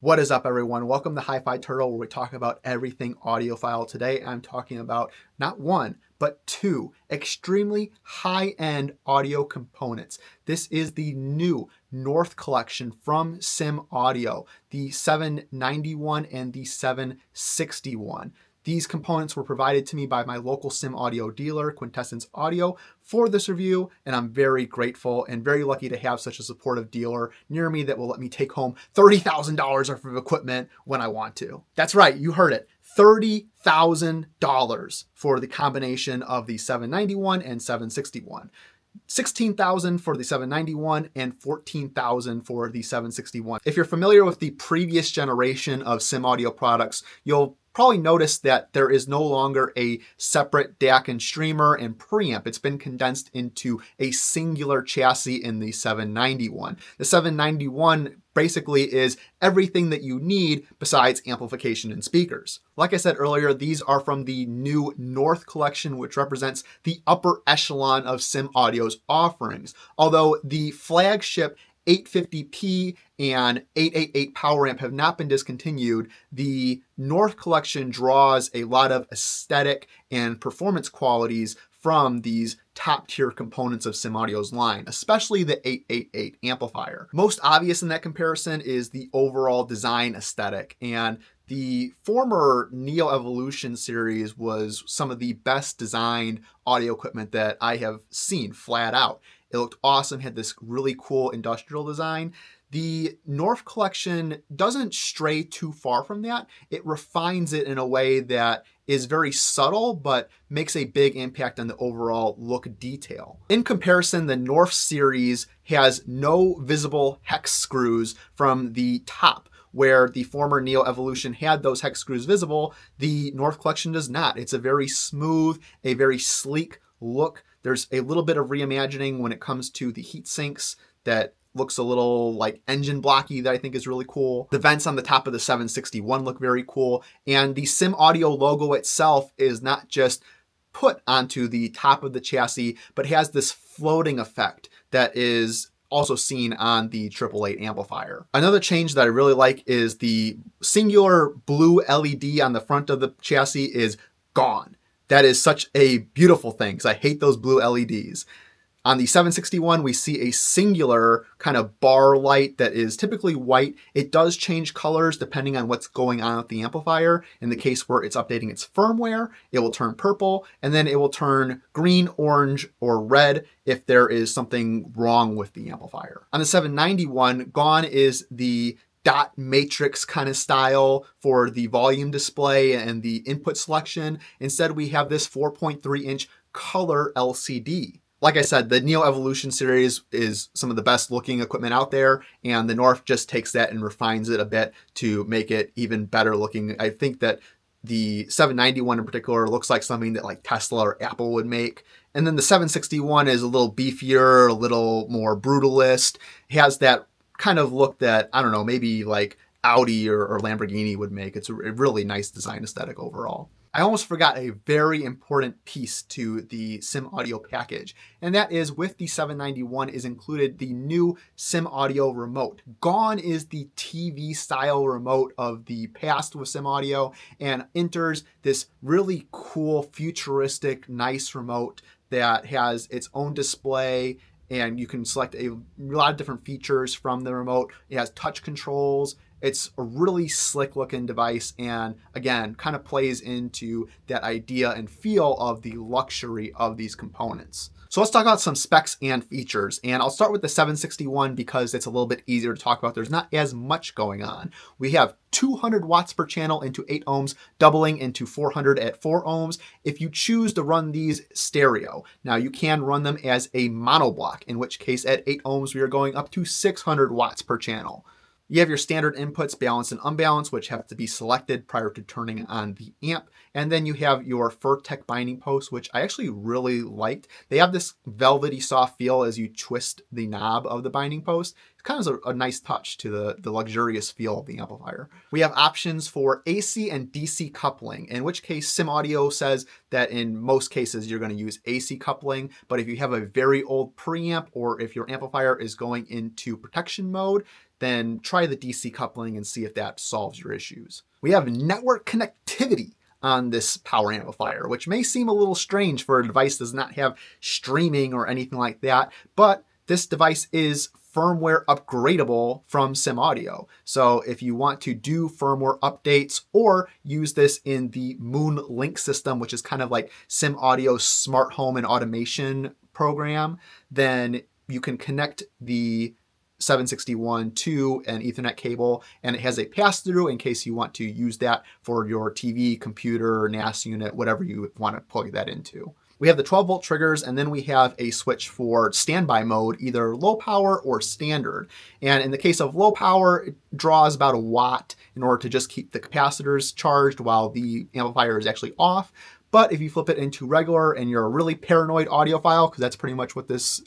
What is up, everyone? Welcome to HiFi Turtle, where we talk about everything audiophile. Today, I'm talking about not one, but two extremely high-end audio components. This is the new North Collection from Simaudio, the 791 and the 761. These components were provided to me by my local Simaudio dealer, Quintessence Audio, for this review, and I'm very grateful and very lucky to have such a supportive dealer near me that will let me take home $30,000 worth of equipment when I want to. That's right, you heard it. $30,000 for the combination of the 791 and 761. $16,000 for the 791 and $14,000 for the 761. If you're familiar with the previous generation of Simaudio products, you'll probably notice that there is no longer a separate DAC and streamer and preamp. It's been condensed into a singular chassis in the 791. The 791 basically is everything that you need besides amplification and speakers. Like I said earlier, these are from the new North Collection, which represents the upper echelon of Simaudio's offerings. Although the flagship 850p and 888 power amp have not been discontinued, the North Collection draws a lot of aesthetic and performance qualities from these top tier components of Simaudio's line, especially the 888 amplifier. Most obvious in that comparison is the overall design aesthetic, and the former Neo Evolution series was some of the best designed audio equipment that I have seen flat out. It looked awesome, had this really cool industrial design. The North Collection doesn't stray too far from that. It refines it in a way that is very subtle, but makes a big impact on the overall look detail. In comparison, the North series has no visible hex screws from the top. Where the former Neo Evolution had those hex screws visible, the North Collection does not. It's a very smooth, a very sleek look. There's a little bit of reimagining when it comes to the heat sinks that looks a little like engine blocky that I think is really cool. The vents on the top of the 761 look very cool. And the Simaudio logo itself is not just put onto the top of the chassis, but has this floating effect that is also seen on the 888 amplifier. Another change that I really like is the singular blue LED on the front of the chassis is gone. That is such a beautiful thing because I hate those blue LEDs. On the 761, we see a singular kind of bar light that is typically white. It does change colors depending on what's going on with the amplifier. In the case where it's updating its firmware, it will turn purple, and then it will turn green, orange, or red if there is something wrong with the amplifier. On the 791, gone is the dot matrix kind of style for the volume display and the input selection. Instead, we have this 4.3-inch color LCD. Like I said, the Neo Evolution series is some of the best looking equipment out there, and the North just takes that and refines it a bit to make it even better looking. I think that the 791 in particular looks like something that like Tesla or Apple would make. And then the 761 is a little beefier, a little more brutalist. It has that kind of look that, I don't know, maybe like Audi or Lamborghini would make. It's a really nice design aesthetic overall. I almost forgot a very important piece to the Simaudio package, and that is with the 791 is included the new Simaudio remote. Gone is the TV style remote of the past with Simaudio, and enters this really cool, futuristic, nice remote that has its own display, and you can select a lot of different features from the remote. It has touch controls. It's a really slick looking device, and again, kind of plays into that idea and feel of the luxury of these components. So let's talk about some specs and features, and I'll start with the 761 because it's a little bit easier to talk about. There's not as much going on. We have 200 watts per channel into 8 ohms, doubling into 400 at 4 ohms. If you choose to run these stereo, now you can run them as a monoblock, in which case at 8 ohms we are going up to 600 watts per channel. You have your standard inputs, balance and unbalance, which have to be selected prior to turning on the amp. And then you have your Furtec binding posts, which I actually really liked. They have this velvety soft feel as you twist the knob of the binding post. It kind of a nice touch to the luxurious feel of the amplifier. We have options for AC and DC coupling, in which case Simaudio says that in most cases you're going to use AC coupling, but if you have a very old preamp or if your amplifier is going into protection mode, then try the DC coupling and see if that solves your issues. We have network connectivity on this power amplifier, which may seem a little strange for a device that does not have streaming or anything like that, but this device is firmware upgradable from Simaudio. So if you want to do firmware updates or use this in the Moon Link system, which is kind of like Simaudio's smart home and automation program, then you can connect the 761 to an Ethernet cable, and it has a pass-through in case you want to use that for your TV, computer, NAS unit, whatever you want to plug that into. We have the 12-volt triggers, and then we have a switch for standby mode, either low power or standard. And in the case of low power, it draws about a watt in order to just keep the capacitors charged while the amplifier is actually off. But if you flip it into regular and you're a really paranoid audiophile, because that's pretty much what this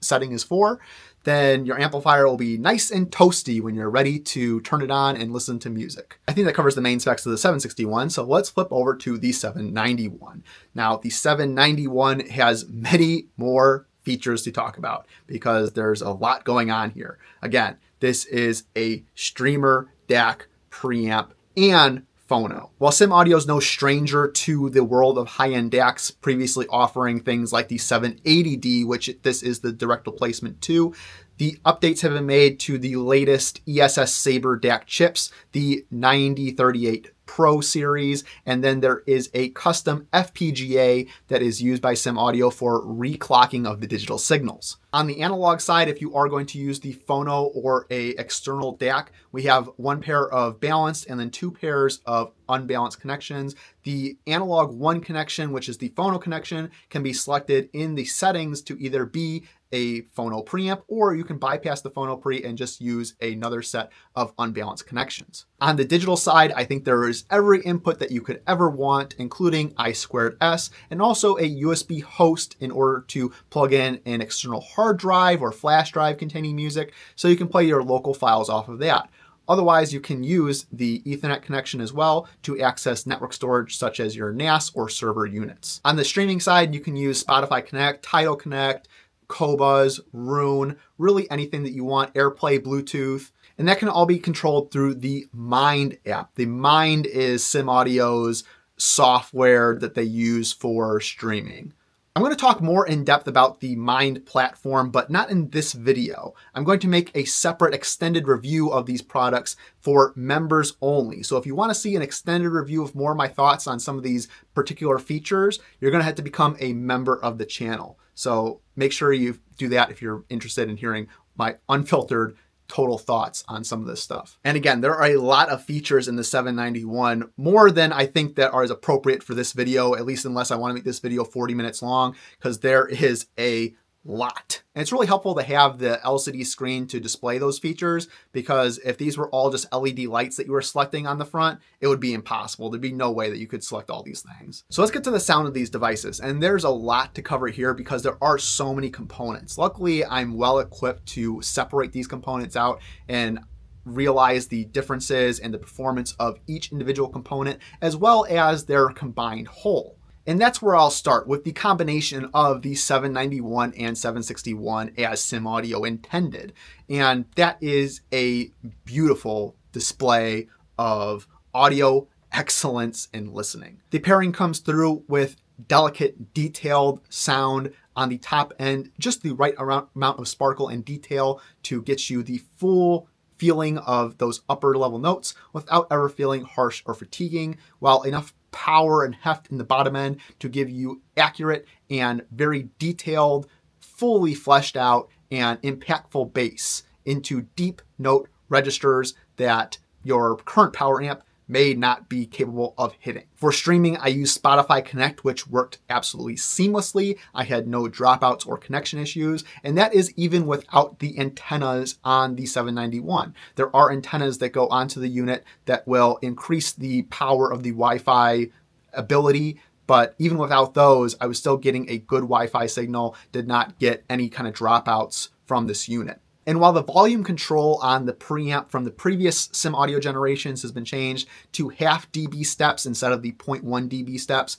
setting is for, then your amplifier will be nice and toasty when you're ready to turn it on and listen to music. I think that covers the main specs of the 761, so let's flip over to the 791. Now, the 791 has many more features to talk about because there's a lot going on here. Again, this is a streamer, DAC, preamp, and phono. While Simaudio is no stranger to the world of high-end DACs, previously offering things like the 780D, which this is the direct replacement to, the updates have been made to the latest ESS Sabre DAC chips, the 9038 Pro series, and then there is a custom FPGA that is used by Simaudio for reclocking of the digital signals. On the analog side, if you are going to use the phono or a external DAC, we have one pair of balanced and then two pairs of unbalanced connections. The analog one connection, which is the phono connection, can be selected in the settings to either be a phono preamp, or you can bypass the phono pre and just use another set of unbalanced connections. On the digital side, I think there is every input that you could ever want, including I2S, and also a USB host in order to plug in an external hard drive or flash drive containing music, so you can play your local files off of that. Otherwise, you can use the Ethernet connection as well to access network storage such as your NAS or server units. On the streaming side, you can use Spotify Connect, Tidal Connect, Qobuz, Roon, really anything that you want, AirPlay, Bluetooth, and that can all be controlled through the Mind app. The Mind is Simaudio's software that they use for streaming. I'm going to talk more in depth about the Mind platform, but not in this video. I'm going to make a separate extended review of these products for members only. So if you want to see an extended review of more of my thoughts on some of these particular features, you're going to have to become a member of the channel. So make sure you do that if you're interested in hearing my unfiltered total thoughts on some of this stuff. And again, there are a lot of features in the 791, more than I think that are as appropriate for this video, at least unless I want to make this video 40 minutes long, because there is a lot. And it's really helpful to have the LCD screen to display those features, because if these were all just LED lights that you were selecting on the front, it would be impossible. There'd be no way that you could select all these things. So let's get to the sound of these devices. And there's a lot to cover here because there are so many components. Luckily, I'm well equipped to separate these components out and realize the differences and the performance of each individual component, as well as their combined whole. And that's where I'll start, with the combination of the 791 and 761 as Simaudio intended. And that is a beautiful display of audio excellence in listening. The pairing comes through with delicate, detailed sound on the top end, just the right amount of sparkle and detail to get you the full feeling of those upper level notes without ever feeling harsh or fatiguing, while enough power and heft in the bottom end to give you accurate and very detailed, fully fleshed out and impactful bass into deep note registers that your current power amp may not be capable of hitting. For streaming, I used Spotify Connect, which worked absolutely seamlessly. I had no dropouts or connection issues, and that is even without the antennas on the 791. There are antennas that go onto the unit that will increase the power of the Wi-Fi ability, but even without those, I was still getting a good Wi-Fi signal, did not get any kind of dropouts from this unit. And while the volume control on the preamp from the previous Simaudio generations has been changed to 0.5 dB steps instead of the 0.1 dB steps,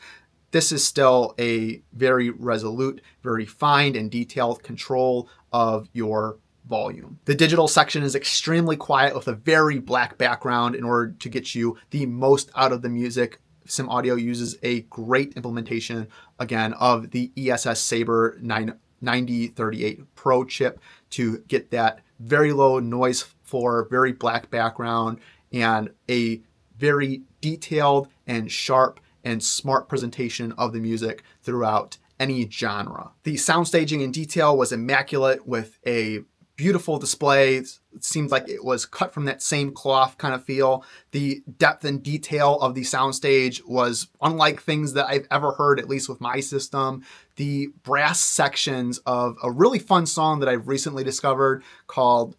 this is still a very resolute, very fine and detailed control of your volume. The digital section is extremely quiet with a very black background in order to get you the most out of the music. Simaudio uses a great implementation, again, of the ESS Sabre 9038 Pro chip to get that very low noise floor, very black background, and a very detailed and sharp and smart presentation of the music throughout any genre. The sound staging and detail was immaculate with a beautiful display. It seemed like it was cut from that same cloth kind of feel. The depth and detail of the soundstage was unlike things that I've ever heard, at least with my system. The brass sections of a really fun song that I've recently discovered called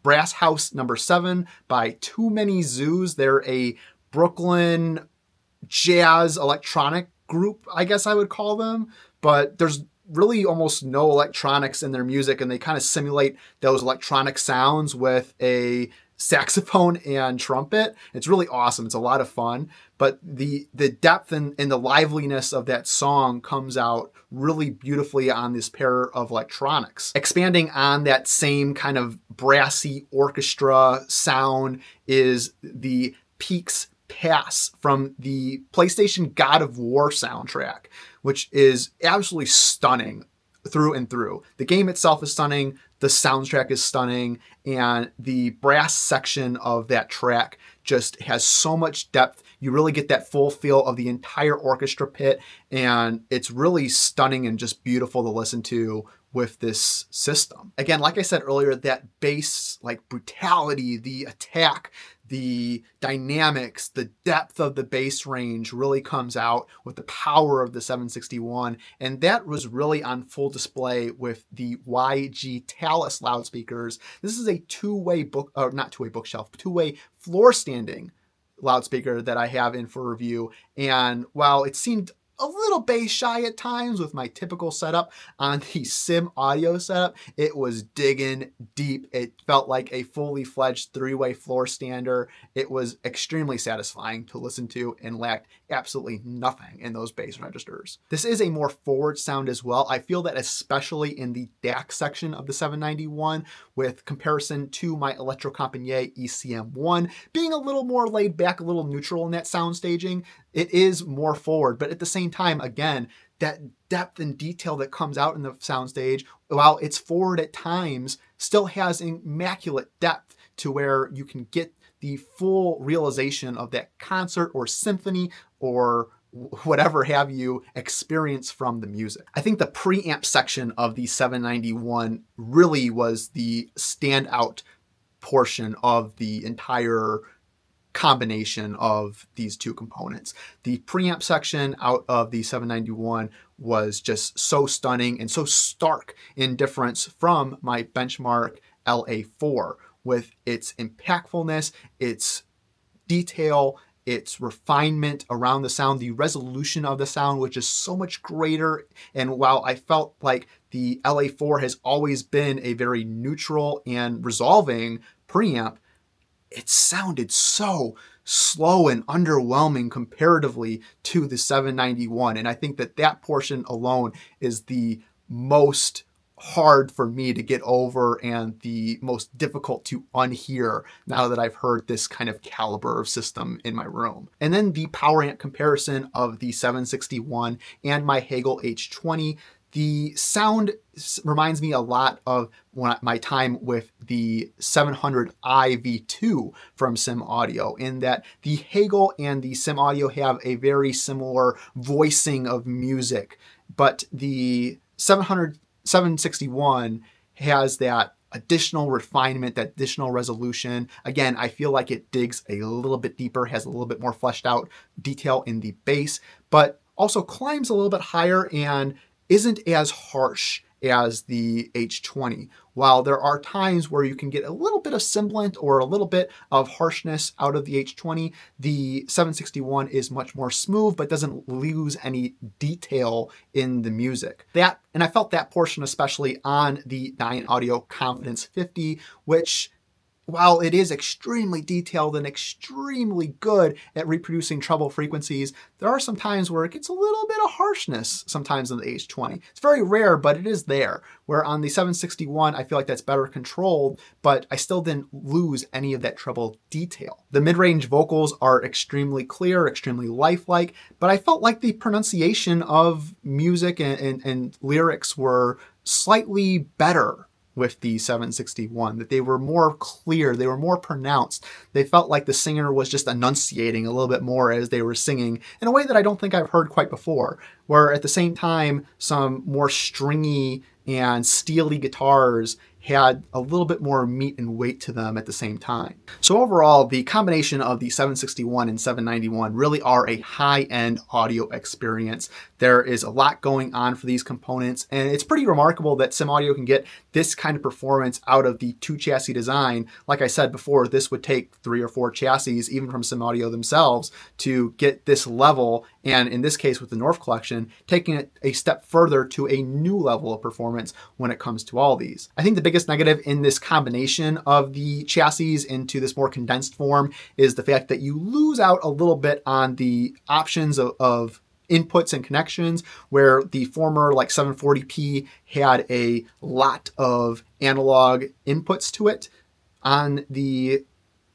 Brass House No. 7 by Too Many Zoos. They're a Brooklyn jazz electronic group, I guess I would call them, but there's really almost no electronics in their music, and they kind of simulate those electronic sounds with a saxophone and trumpet. It's really awesome. It's a lot of fun, but the depth and the liveliness of that song comes out really beautifully on this pair of electronics. Expanding on that same kind of brassy orchestra sound is the Peaks Pass from the PlayStation God of War soundtrack, which is absolutely stunning through and through. The game itself is stunning, the soundtrack is stunning, and the brass section of that track just has so much depth. You really get that full feel of the entire orchestra pit, and it's really stunning and just beautiful to listen to with this system. Again, like I said earlier, that bass, like brutality, the attack, the dynamics, the depth of the bass range really comes out with the power of the 761. And that was really on full display with the YG Talus loudspeakers. This is a two-way floor standing loudspeaker that I have in for review. And while it seemed a little bass shy at times with my typical setup on the Simaudio setup, it was digging deep. It felt like a fully fledged three-way floor stander. It was extremely satisfying to listen to and lacked absolutely nothing in those bass registers. This is a more forward sound as well. I feel that especially in the DAC section of the 791 with comparison to my Electro Compagnie ECM1 being a little more laid back, a little neutral in that sound staging. It is more forward, but at the same time, again, that depth and detail that comes out in the soundstage, while it's forward at times, still has immaculate depth to where you can get the full realization of that concert or symphony or whatever have you experience from the music. I think the preamp section of the 791 really was the standout portion of the entire combination of these two components. The preamp section out of the 791 was just so stunning and so stark in difference from my benchmark LA4 with its impactfulness, its detail, its refinement around the sound, the resolution of the sound, which is so much greater. And while I felt like the LA4 has always been a very neutral and resolving preamp, it sounded so slow and underwhelming comparatively to the 791. And I think that that portion alone is the most hard for me to get over and the most difficult to unhear now that I've heard this kind of caliber of system in my room. And then the power amp comparison of the 761 and my Hagel H20. The sound reminds me a lot of my time with the 700i V2 from Simaudio, in that the Hagel and the Simaudio have a very similar voicing of music, but the 761 has that additional refinement, that additional resolution. Again, I feel like it digs a little bit deeper, has a little bit more fleshed out detail in the bass, but also climbs a little bit higher and isn't as harsh as the H20. While there are times where you can get a little bit of sibilant or a little bit of harshness out of the H20, the 761 is much more smooth but doesn't lose any detail in the music. And I felt that portion especially on the Dynaudio Confidence 50, which, while it is extremely detailed and extremely good at reproducing treble frequencies, there are some times where it gets a little bit of harshness sometimes in the H20. It's very rare, but it is there. Where on the 761, I feel like that's better controlled, but I still didn't lose any of that treble detail. The mid-range vocals are extremely clear, extremely lifelike, but I felt like the pronunciation of music and lyrics were slightly better with the 761, that they were more clear, they were more pronounced. They felt like the singer was just enunciating a little bit more as they were singing in a way that I don't think I've heard quite before, where at the same time, some more stringy and steely guitars had a little bit more meat and weight to them at the same time. So overall, the combination of the 761 and 791 really are a high-end audio experience. There is a lot going on for these components, and it's pretty remarkable that Simaudio can get this kind of performance out of the 2-chassis design. Like I said before, this would take 3 or 4 chassis, even from Simaudio themselves, to get this level, and in this case with the North Collection, taking it a step further to a new level of performance when it comes to all these. I think the biggest negative in this combination of the chassis into this more condensed form is the fact that you lose out a little bit on the options of inputs and connections, where the former like 740p had a lot of analog inputs to it. On the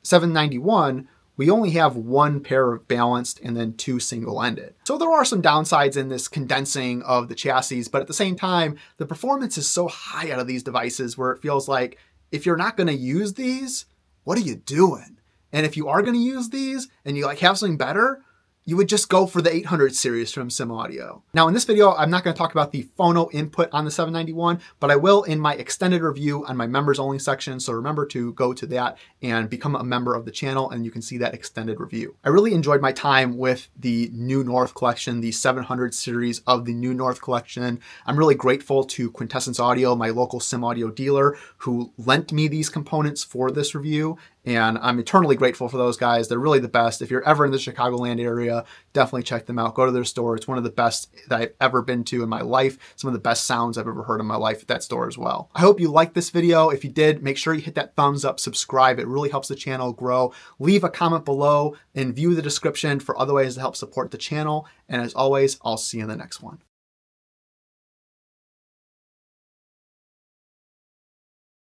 791, we only have 1 pair of balanced and then 2 single-ended. So there are some downsides in this condensing of the chassis, but at the same time, the performance is so high out of these devices where it feels like if you're not going to use these, what are you doing? And if you are going to use these and you like have something better, you would just go for the 800 series from Simaudio. Now in this video, I'm not going to talk about the phono input on the 791, but I will in my extended review on my members only section. So remember to go to that and become a member of the channel and you can see that extended review. I really enjoyed my time with the new North Collection, the 700 series of the new North Collection. I'm really grateful to Quintessence Audio, my local Simaudio dealer, who lent me these components for this review. And I'm eternally grateful for those guys. They're really the best. If you're ever in the Chicagoland area, definitely check them out. Go to their store. It's one of the best that I've ever been to in my life. Some of the best sounds I've ever heard in my life at that store as well. I hope you liked this video. If you did, make sure you hit that thumbs up, subscribe. It really helps the channel grow. Leave a comment below and view the description for other ways to help support the channel. And as always, I'll see you in the next one.